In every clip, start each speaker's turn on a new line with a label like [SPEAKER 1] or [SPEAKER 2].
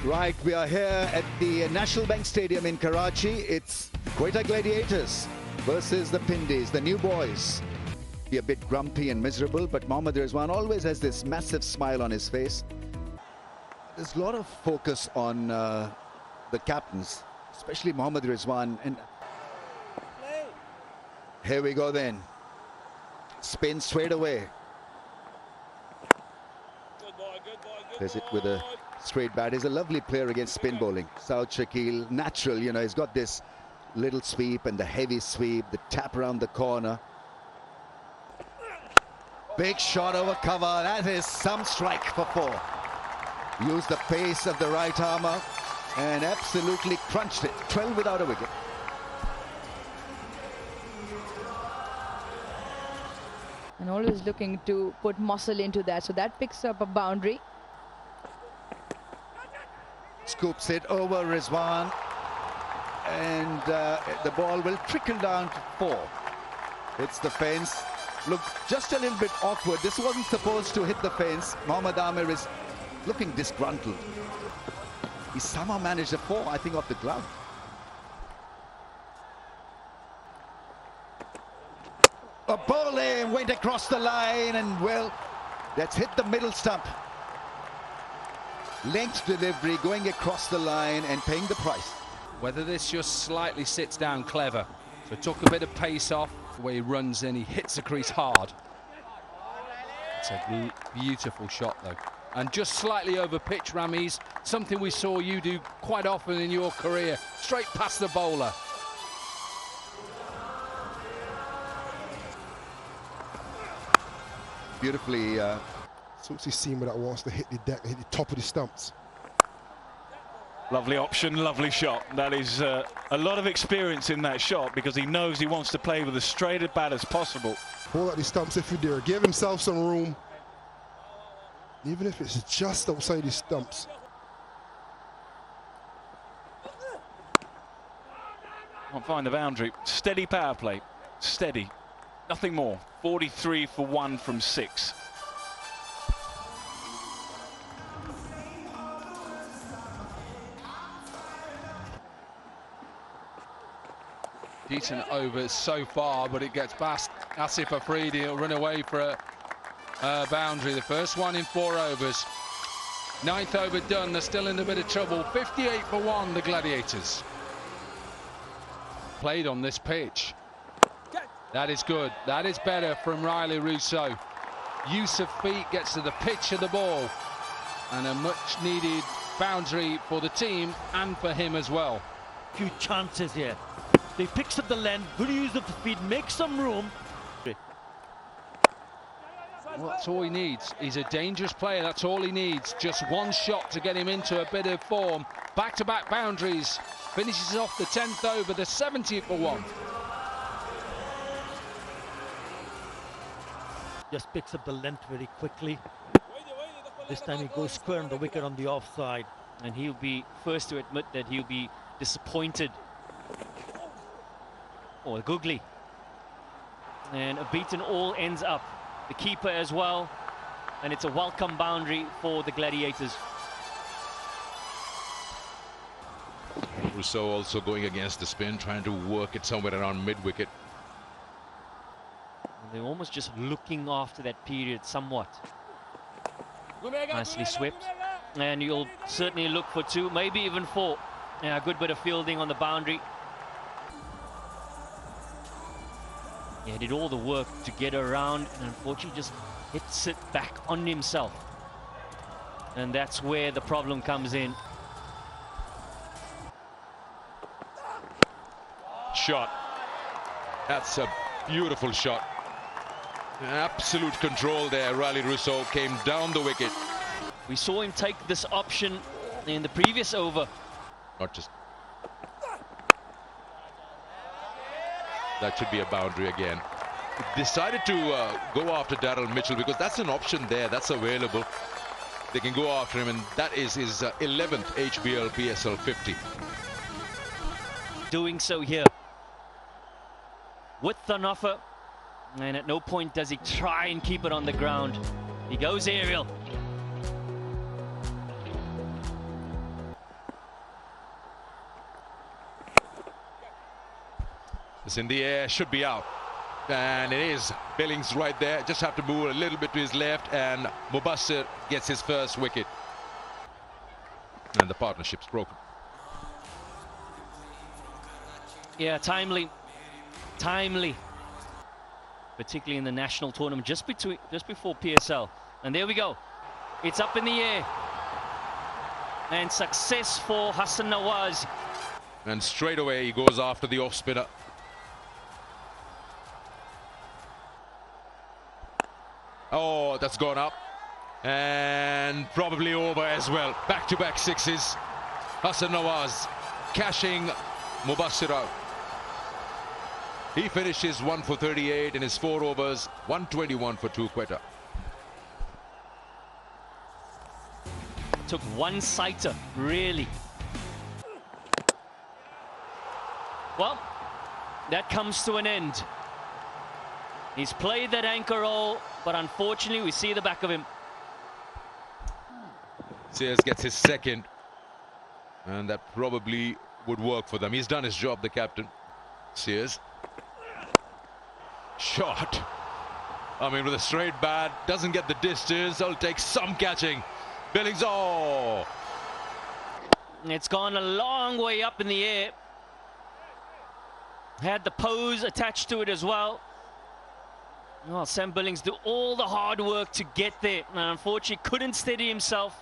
[SPEAKER 1] Right, we are here at the National Bank Stadium in Karachi. It's Quetta Gladiators versus the Rawalpindiz, the new boys. Be a bit grumpy and miserable, but Mohammad Rizwan always has this massive smile on his face. There's a lot of focus on the captains, especially Mohammad Rizwan. And here we go then. Spin straight away. Plays it with a straight bat. He's a lovely player against spin bowling. South Shakil, natural, you know, he's got this little sweep and the heavy sweep, the tap around the corner. Big shot over cover. That is some strike for four. Used the pace of the right armour and absolutely crunched it. 12 without a wicket.
[SPEAKER 2] And always looking to put muscle into that. So that picks up a boundary.
[SPEAKER 1] Scoops it over Rizwan. And the ball will trickle down to four. It's the fence. Look, just a little bit awkward. This wasn't supposed to hit the fence. Mohammad Amir is looking disgruntled. He somehow managed a four, I think, off the glove. A bowling went across the line and, well, that's hit the middle stump. Length delivery going across the line and paying the price.
[SPEAKER 3] Whether this just slightly sits down clever. So took a bit of pace off. The way he runs in, he hits the crease hard. It's a beautiful shot though. And just slightly over pitch, Ramiz. Something we saw you do quite often in your career. Straight past the bowler.
[SPEAKER 1] Beautifully.
[SPEAKER 4] Suits his seamer that wants to hit the deck, hit the top of the stumps.
[SPEAKER 5] Lovely option, lovely shot. That is a lot of experience in that shot because he knows he wants to play with as straight a bat as possible.
[SPEAKER 4] Pull out the stumps if you dare. Give himself some room. Even if it's just outside his stumps.
[SPEAKER 5] Can't find the boundary. Steady power play. Steady. Nothing more. 43 for 1 from 6.
[SPEAKER 3] Decent over so far, but it gets past Asif Afridi. He'll run away for a boundary. The first one in 4 overs. 9th over done. They're still in a bit of trouble. 58 for 1, the Gladiators. Played on this pitch. That is good. That is better from Riley Rousseau. Use of feet gets to the pitch of the ball. And a much needed boundary for the team and for him as well.
[SPEAKER 6] Few chances here. He picks up the length, good use of the feet, makes some room.
[SPEAKER 3] Well, that's all he needs. He's a dangerous player, that's all he needs. Just one shot to get him into a bit of form. Back-to-back boundaries. Finishes off the 10th over, the 70th for 1.
[SPEAKER 6] Just picks up the length very quickly. This time he goes square on the wicket on the offside.
[SPEAKER 7] And he'll be first to admit that he'll be disappointed. Oh, googly. And a beaten all ends up. The keeper as well. And it's a welcome boundary for the Gladiators.
[SPEAKER 8] Rousseau also going against the spin, trying to work it somewhere around mid-wicket.
[SPEAKER 7] They're almost just looking after that period somewhat. Nicely swept. And you'll certainly look for 2, maybe even 4. Yeah, a good bit of fielding on the boundary. Yeah, did all the work to get around and unfortunately just hits it back on himself. And that's where the problem comes in.
[SPEAKER 8] Shot. That's a beautiful shot. Absolute control there. Riley Rousseau came down the wicket.
[SPEAKER 7] We saw him take this option in the previous over.
[SPEAKER 8] Not just... That should be a boundary again. Decided to go after Darryl Mitchell because that's an option there. That's available. They can go after him, and that is his 11th HBL PSL 50.
[SPEAKER 7] Doing so here. Width on offer. And at no point does he try and keep it on the ground. He goes aerial.
[SPEAKER 8] It's in the air, should be out. And it is. Billings right there. Just have to move a little bit to his left, and Mubassir gets his first wicket. And the partnership's broken.
[SPEAKER 7] Yeah, timely. Particularly in the national tournament, just before PSL. And there we go. It's up in the air. And success for Hassan Nawaz.
[SPEAKER 8] And straight away he goes after the off spinner. Oh, that's gone up. And probably over as well. Back-to-back sixes. Hassan Nawaz cashing Mubassir out. He finishes 1 for 38 in his 4 overs, 121 for 2 Quetta.
[SPEAKER 7] Took one sighter, really. Well, that comes to an end. He's played that anchor role, but unfortunately we see the back of him.
[SPEAKER 8] Sears gets his second, and that probably would work for them. He's done his job, the captain. Sears. Shot. I mean, with a straight bat, doesn't get the distance. It'll take some catching. Billings, oh!
[SPEAKER 7] It's gone a long way up in the air. Had the pose attached to it as well. Well, Sam Billings did all the hard work to get there, and unfortunately couldn't steady himself.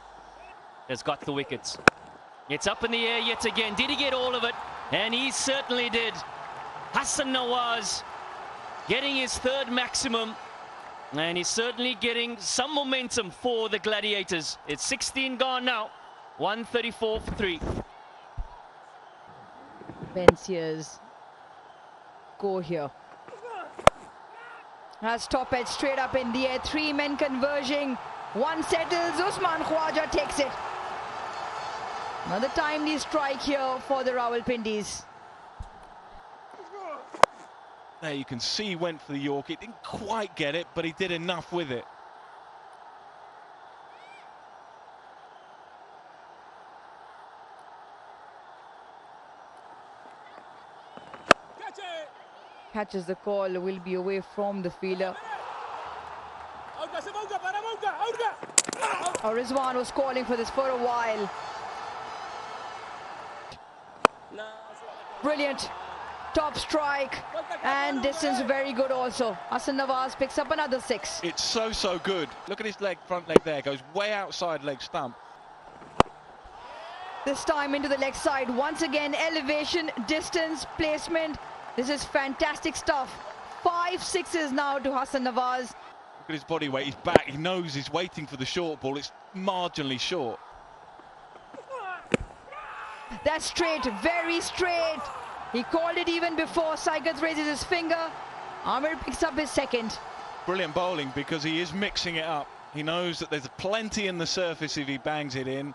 [SPEAKER 7] Has got the wickets. It's up in the air yet again. Did he get all of it? And he certainly did. Hassan Nawaz getting his 3rd maximum, and he's certainly getting some momentum for the Gladiators. It's 16 gone now, 134 for 3.
[SPEAKER 2] Ben Sears go here. Has top edge straight up in the air. 3 men converging. 1 settles. Usman Khwaja takes it. Another timely strike here for the Rawalpindis.
[SPEAKER 5] There you can see he went for the York. He didn't quite get it, but he did enough with it.
[SPEAKER 2] Catches the call, will be away from the fielder. Rizwan was calling for this for a while. Brilliant. Top strike, and distance very good also. Hassan Nawaz picks up another 6.
[SPEAKER 5] It's so good. Look at his front leg there. Goes way outside leg stump.
[SPEAKER 2] This time into the leg side. Once again, elevation, distance, placement. This is fantastic stuff. 5 sixes now to Hassan Nawaz.
[SPEAKER 5] Look at his body weight. He's back. He knows he's waiting for the short ball. It's marginally short.
[SPEAKER 2] That's straight, very straight. He called it even before. Saigat raises his finger. Amir picks up his 2nd.
[SPEAKER 5] Brilliant bowling, because he is mixing it up. He knows that there's plenty in the surface if he bangs it in.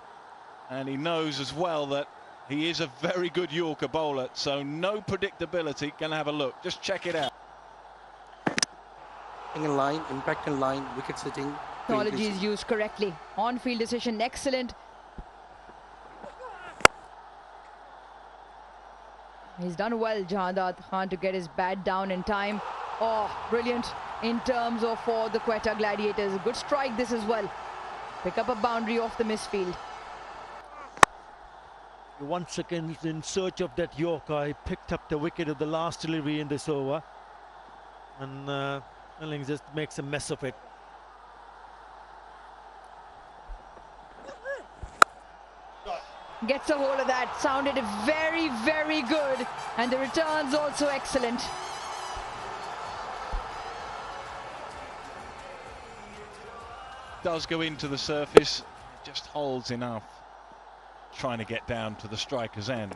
[SPEAKER 5] And he knows as well that he is a very good Yorker bowler. So no predictability. Gonna have a look. Just check it out.
[SPEAKER 9] In line, impact in line, wicket sitting.
[SPEAKER 2] Technology is used correctly. On-field decision, excellent. He's done well, Jahandat Khan, to get his bat down in time. Oh, brilliant in terms of for the Quetta Gladiators. Good strike this as well. Pick up a boundary off the misfield.
[SPEAKER 6] 1 second in search of that Yorker. He picked up the wicket of the last delivery in this over. And Billings just makes a mess of it.
[SPEAKER 2] Gets a hold of that. Sounded very, very good. And the returns also excellent.
[SPEAKER 5] Does go into the surface. Just holds enough. Trying to get down to the striker's end.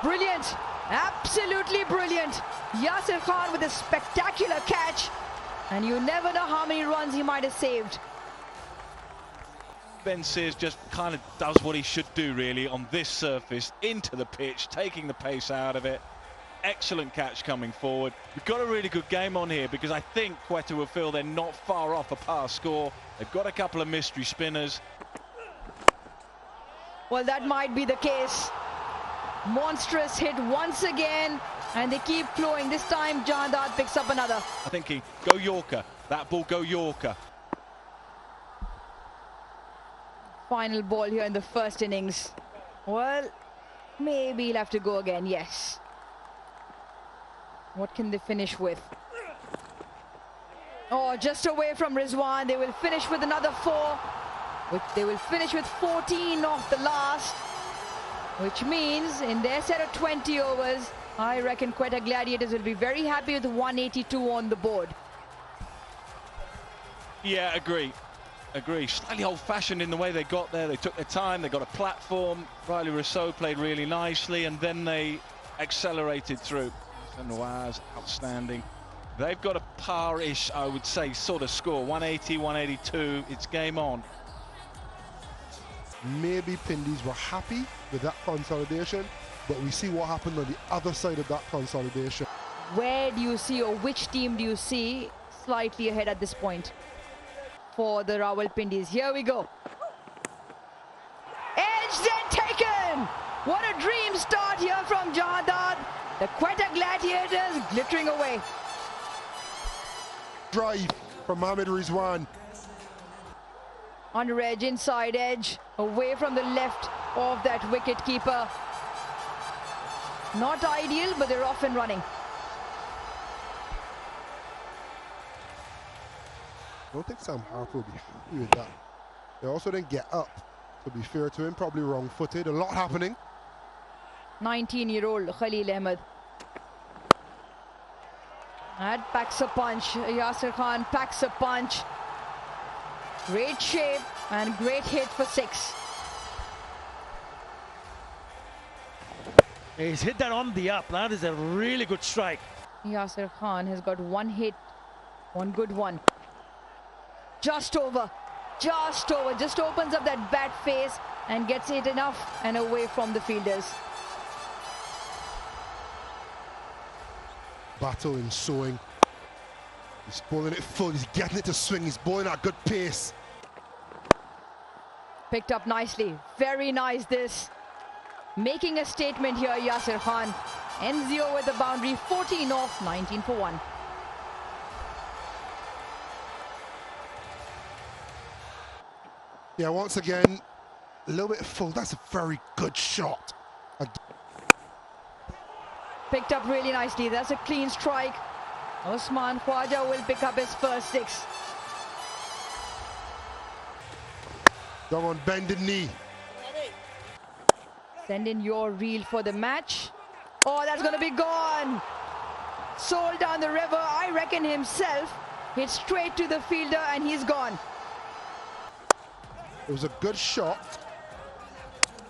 [SPEAKER 2] Brilliant. Absolutely brilliant. Yasir Khan with a spectacular catch. And you never know how many runs he might have saved.
[SPEAKER 5] Ben Sears just kind of does what he should do, really, on this surface, into the pitch, taking the pace out of it. Excellent catch coming forward. We've got a really good game on here, because I think Quetta will feel they're not far off a pass score. They've got a couple of mystery spinners.
[SPEAKER 2] Well, that might be the case. Monstrous hit once again, and they keep flowing. This time Jahandad picks up another.
[SPEAKER 5] I'm thinking, go Yorker. That ball, go Yorker.
[SPEAKER 2] Final ball here in the first innings. Well, maybe he'll have to go again, yes. What can they finish with? Oh, just away from Rizwan. They will finish with another 4. They will finish with 14 off the last, which means in their set of 20 overs, I reckon Quetta Gladiators will be very happy with 182 on the board.
[SPEAKER 5] Yeah, agree. Slightly old-fashioned in the way they got there. They took their time. They got a platform. Riley Rousseau played really nicely, and then they accelerated through. Nawaz, outstanding. They've got a par-ish, I would say, sort of score. 180, 182. It's game on.
[SPEAKER 4] Maybe Pindies were happy with that consolidation, but we see what happened on the other side of that consolidation.
[SPEAKER 2] Where do you see, or which team do you see slightly ahead at this point for the Rawalpindiz? Here we go. Edged and taken! What a dream start here from Jahandad. The Quetta Gladiators glittering away.
[SPEAKER 4] Drive from Mohammad Rizwan.
[SPEAKER 2] Under edge, inside edge, away from the left of that wicket keeper. Not ideal, but they're off and running.
[SPEAKER 4] I don't think Sam Harper will be happy with that. They also didn't get up, to be fair to him, probably wrong-footed. A lot happening.
[SPEAKER 2] 19-year-old Khalil Ahmed. That packs a punch. Yasir Khan packs a punch. Great shape and great hit for 6.
[SPEAKER 6] He's hit that on the up. That is a really good strike.
[SPEAKER 2] Yasir Khan has got 1 hit, 1 good one. Just over. Just opens up that bat face and gets it enough and away from the fielders.
[SPEAKER 4] Battle in sowing. He's bowling it full. He's getting it to swing. He's bowling at good pace.
[SPEAKER 2] Picked up nicely. Very nice this. Making a statement here, Yasir Khan. Ends the over with a boundary, 14 off, 19 for 1.
[SPEAKER 4] Yeah, once again, a little bit full. That's a very good shot.
[SPEAKER 2] Picked up really nicely. That's a clean strike. Osman Khwaja will pick up his first 6.
[SPEAKER 4] Dog on bended knee.
[SPEAKER 2] Send in your reel for the match. Oh, that's going to be gone. Sold down the river. I reckon himself hit straight to the fielder and he's gone.
[SPEAKER 4] It was a good shot.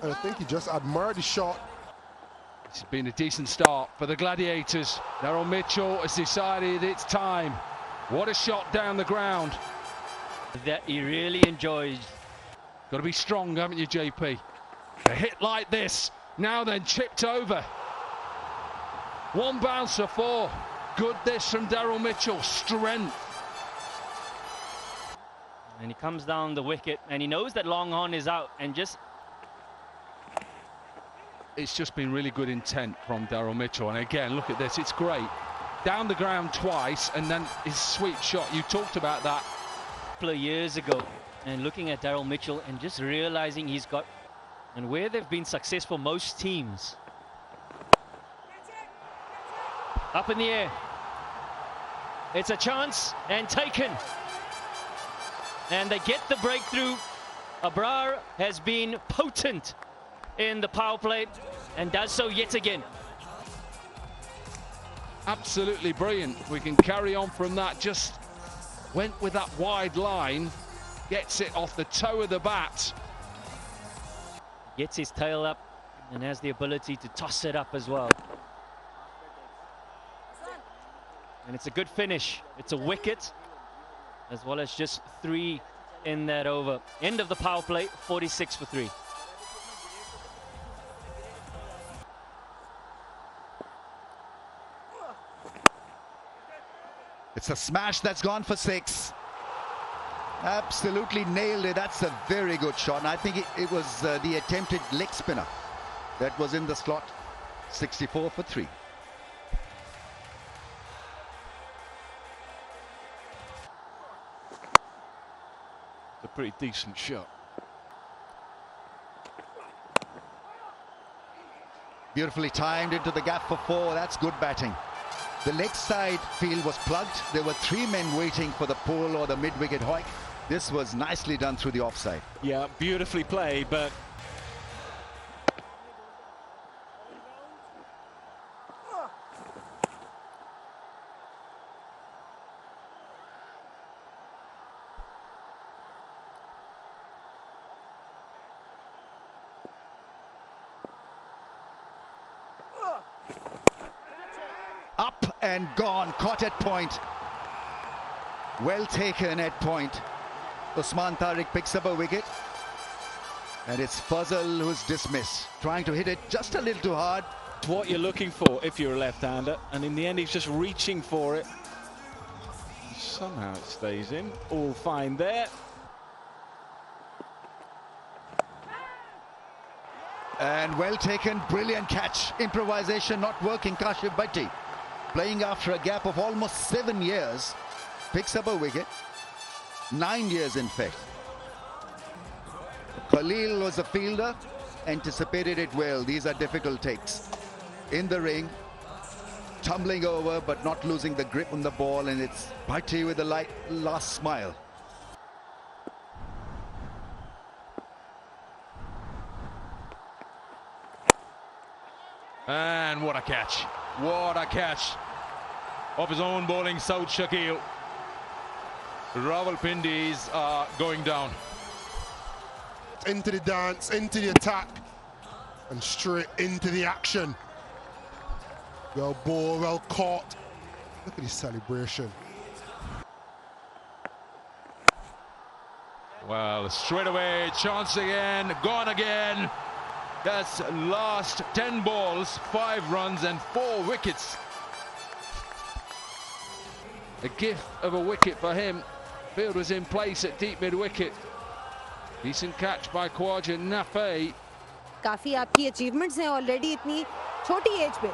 [SPEAKER 4] And I think he just admired the shot.
[SPEAKER 3] It's been a decent start for the Gladiators. Daryl Mitchell has decided it's time. What a shot down the ground.
[SPEAKER 7] That he really enjoys.
[SPEAKER 3] Got to be strong, haven't you, JP? A hit like this, now then chipped over. 1 bounce for 4. Good this from Daryl Mitchell, strength.
[SPEAKER 7] And he comes down the wicket and he knows that long on is out and just...
[SPEAKER 3] It's just been really good intent from Daryl Mitchell. And again, look at this, it's great. Down the ground twice and then his sweep shot. You talked about that
[SPEAKER 7] a couple of years ago. And looking at Daryl Mitchell and just realizing he's got... And where they've been successful, most teams. Up in the air. It's a chance and taken. And they get the breakthrough. Abrar has been potent in the power play and does so yet again.
[SPEAKER 3] Absolutely brilliant. We can carry on from that. Just went with that wide line. Gets it off the toe of the bat.
[SPEAKER 7] Gets his tail up and has the ability to toss it up as well. And it's a good finish. It's a wicket, as well as just 3 in that over. End of the power play, 46 for 3.
[SPEAKER 1] It's a smash that's gone for 6. Absolutely nailed it. That's a very good shot. And I think it was the attempted leg spinner that was in the slot. 64 for 3.
[SPEAKER 5] It's a pretty decent shot.
[SPEAKER 1] Beautifully timed into the gap for 4. That's good batting. The leg side field was plugged. There were 3 men waiting for the pull or the mid-wicket hoik. This was nicely done through the offside.
[SPEAKER 5] Yeah, beautifully played, but
[SPEAKER 1] up and gone, caught at point. Well taken at point. Usman Tariq picks up a wicket. And it's Fazal who's dismissed. Trying to hit it just a little too hard.
[SPEAKER 5] what you're looking for if you're a left-hander, and in the end he's just reaching for it. Somehow it stays in. All fine there.
[SPEAKER 1] And well taken, brilliant catch. Improvisation not working. Kashif Bhatti, playing after a gap of almost 7 years, picks up a wicket. 9 years in fact. Khalil was a fielder, anticipated it well. These are difficult takes. In the ring, tumbling over but not losing the grip on the ball, and it's Bhatti with a light last smile.
[SPEAKER 8] And what a catch. What a catch. Off his own bowling, Saud Shakil. Rawalpindiz are going down.
[SPEAKER 4] Into the dance, into the attack, and straight into the action. Well ball, well caught. Look at his celebration.
[SPEAKER 8] Well, straight away, chance again, gone again. That's last 10 balls, 5 runs and 4 wickets.
[SPEAKER 3] A gift of a wicket for him. Field was in place at deep mid-wicket. Decent catch by Khwaja Nafi.
[SPEAKER 10] काफी आपकी achievements हैं already इतनी छोटी age पे.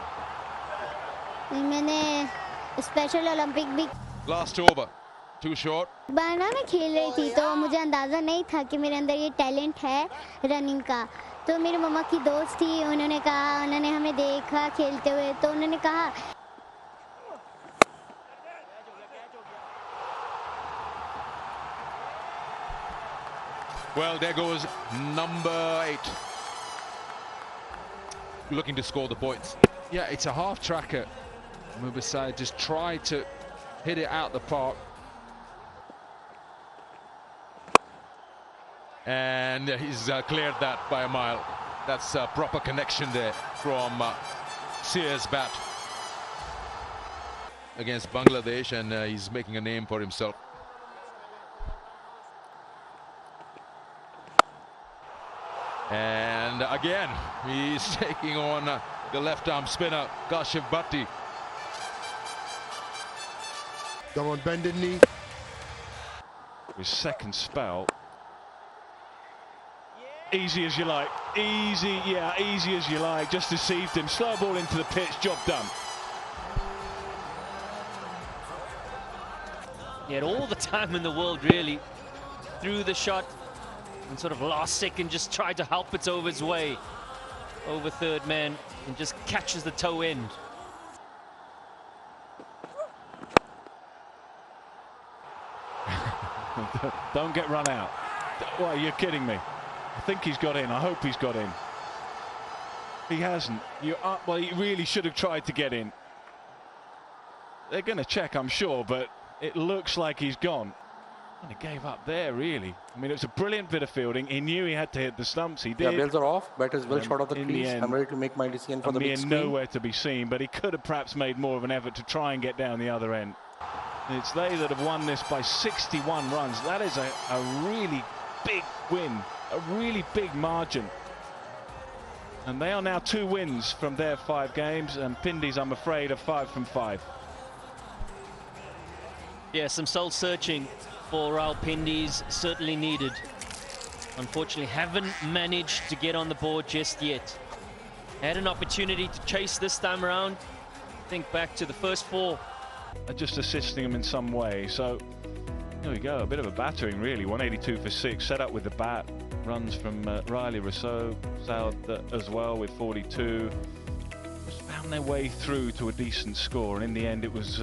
[SPEAKER 11] मैंने special Olympic भी
[SPEAKER 8] Last over, too short.
[SPEAKER 11] बार ना मैं खेल रही थी तो मुझे अंदाज़ा नहीं था कि मेरे अंदर ये टैलेंट है रनिंग का. तो मेरी मम्मा की दोस्त थी, उन्होंने कहा, उन्होंने हमें देखा खेलते हुए तो उन्होंने कहा
[SPEAKER 8] Well, there goes number 8. Looking to score the points.
[SPEAKER 3] Yeah, it's a half tracker. Mubasai just tried to hit it out the park.
[SPEAKER 8] And he's cleared that by a mile. That's a proper connection there from Sears' bat against Bangladesh, and he's making a name for himself. And again, he's taking on the left-arm spinner, Kashif Bhatti.
[SPEAKER 4] Come on, bended knee.
[SPEAKER 5] His second spell. Easy as you like. Easy, yeah, easy as you like. Just deceived him. Slow ball into the pitch, job done.
[SPEAKER 7] He had all the time in the world, really. Threw the shot and sort of last second just tried to help it over his way. Over third man and just catches the toe end.
[SPEAKER 5] Don't get run out. Well, you're kidding me. I think he's got in. I hope he's got in. He hasn't. Well, he really should have tried to get in. They're going to check, I'm sure, but it looks like he's gone. And he gave up there, really. I mean, it was a brilliant bit of fielding. He knew he had to hit the stumps. He did.
[SPEAKER 9] Yeah, bells are off. Bat is well short of the
[SPEAKER 5] in
[SPEAKER 9] crease.
[SPEAKER 5] the end,
[SPEAKER 9] I'm ready to make my decision for the big screen.
[SPEAKER 5] nowhere to be seen, but he could have perhaps made more of an effort to try and get down the other end. It's they that have won this by 61 runs. That is a really big win, a really big margin. And they are now 2 wins from their 5 games, and Pindiz, I'm afraid, are 5 from 5.
[SPEAKER 7] Yeah, some soul searching for Rawalpindiz certainly needed. Unfortunately, haven't managed to get on the board just yet. Had an opportunity to chase this time around. Think back to the first 4.
[SPEAKER 5] Just assisting him in some way. So there we go, a bit of a battering really. 182 for 6, set up with the bat. Runs from Riley Rousseau, Saud as well with 42. Just found their way through to a decent score, and in the end it was